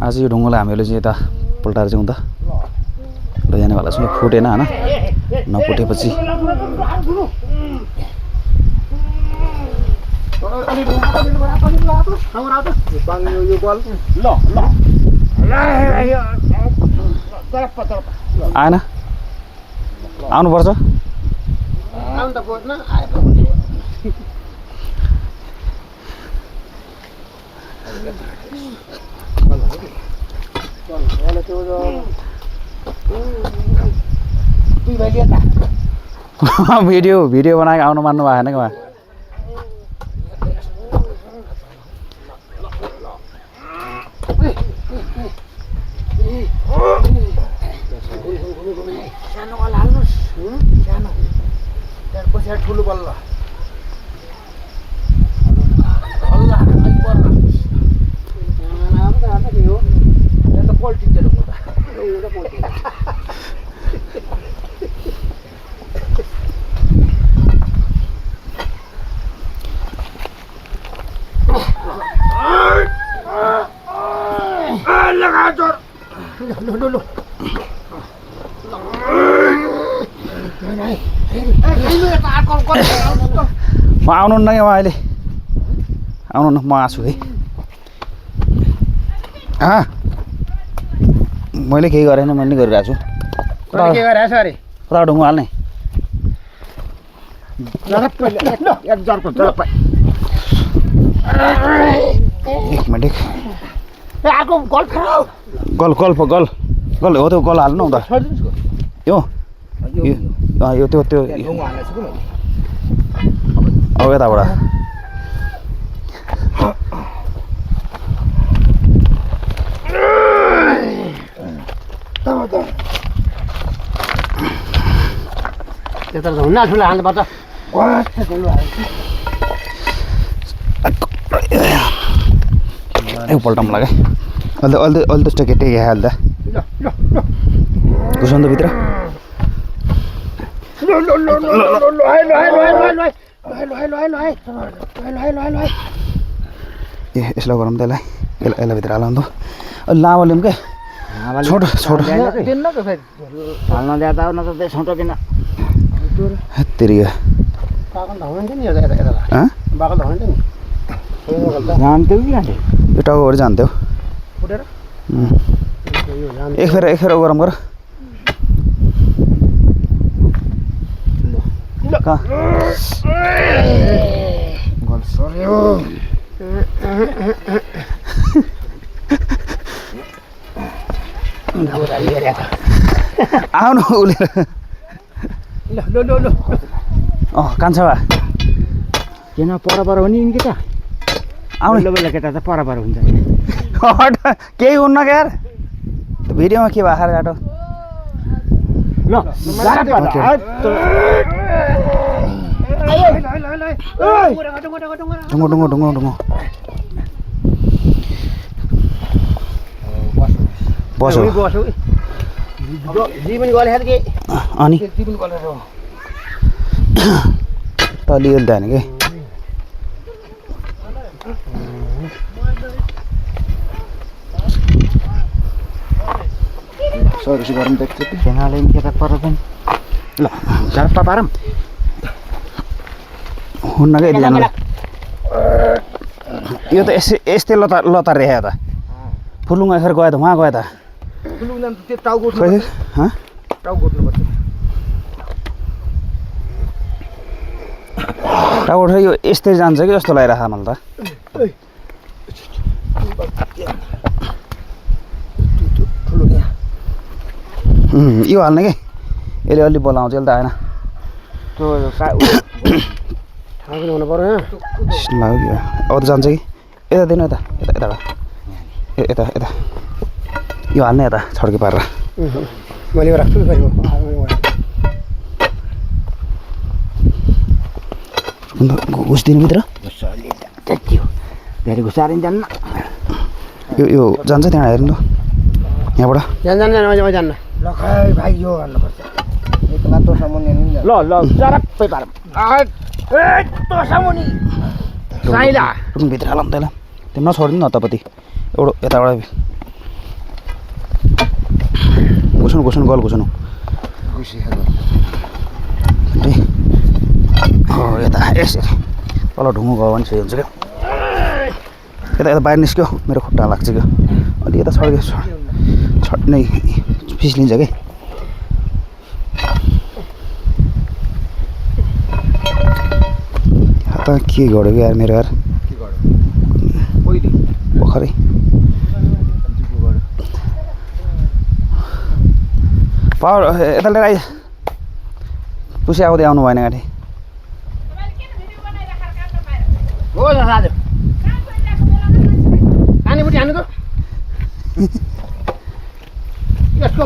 आज यो ढुङ्गालाई हामीले चाहिँ यता पल्टाएर जाउँ त लैजानेवाला छौँ फुटेन होइन नफुटेपछि आएन आउनुपर्छ भिडियो बनाएको आउनु मान्नु भएन कि उहाँ ठुलो बल्ल म आउनु न यहाँ अहिले आउनु न म आछु है मैले केही गरेन मैले गरिरहेको छु कता ढुङ्गा हाल्ने एक मिनट गल हो त्यो गल हाल्नु न त यो त्यो अब यताबाट त्यता हुन्न ठुलो हाल्नुपर्छ एकपल्ट मलाई अहिले त्यस्तो केटी हाल्दा घुसाउनु त भित्र ए यसलाई गरौँ त यसलाई भित्र हालौँ त अलि लामो लिउँ क्या छोटो हाल्न दिँदा न त छोटो किन तेरिया जान्थ्यौ कि जान्थ्यौ यो टाउकोबाट जान्थ्यौ एक फेर गरम गर आउनु उलेर कान्छा भा किन पर हुने नि केटा आउनु बेला केटा त पर हुन्छ केही हुन्न क्या यार भिडियोमा के भाखार गाटो ल ढुङ्गो बसो अनि त अलिअलि त होइन कि सर्भिस गरौँ त एकचोटि सँगले केटा पर ल झर्पा पारौँ हुन्न क्या यतिजनालाई यो त यस्तै लतार रेखा त फुलुङ एखेर गयो त उहाँ गयो त टाउको यो यस्तै जान्छ कि जस्तो लागिरहेको मलाई त यो हाल्ने कि यसले अलि बोलाउँछ यसले त आएन हुनु पर्यो अब त जान्छ कि यता दिनु यता यो हाल्ने यता छड्के पारेर मैले राख्छु घुस दिनुभित्र धेरै घुसाएर नि जान्न यो जान्छ त्यहाँ हेर्नु यहाँबाट जान्न ल खै भाइ यो हाल्नुपर्छ एकमा तो सामुनी ल जरप्पै पारम तो सामुनी साइला भित्र हालौँ त्यसलाई त्यो नछोडिदिनु न तपाईँति एउटा यताबाट घुस्नु गल घुस्नु यता यसरी तल ढुङ्गो गयो भने सही हुन्छ क्या यता बाहिर निस्क्यो मेरो खुट्टा लाग्छ क्या अलि यता छड्क्यो छड्नै फिस्लिन्छ कि त के गर्यो कि यार मेरो यार भर्खरै पावर यता लिएर आइज पुसी आउँदै आउनु भएन गाडी हो साथी पानीपट्टि हान्नु त यसको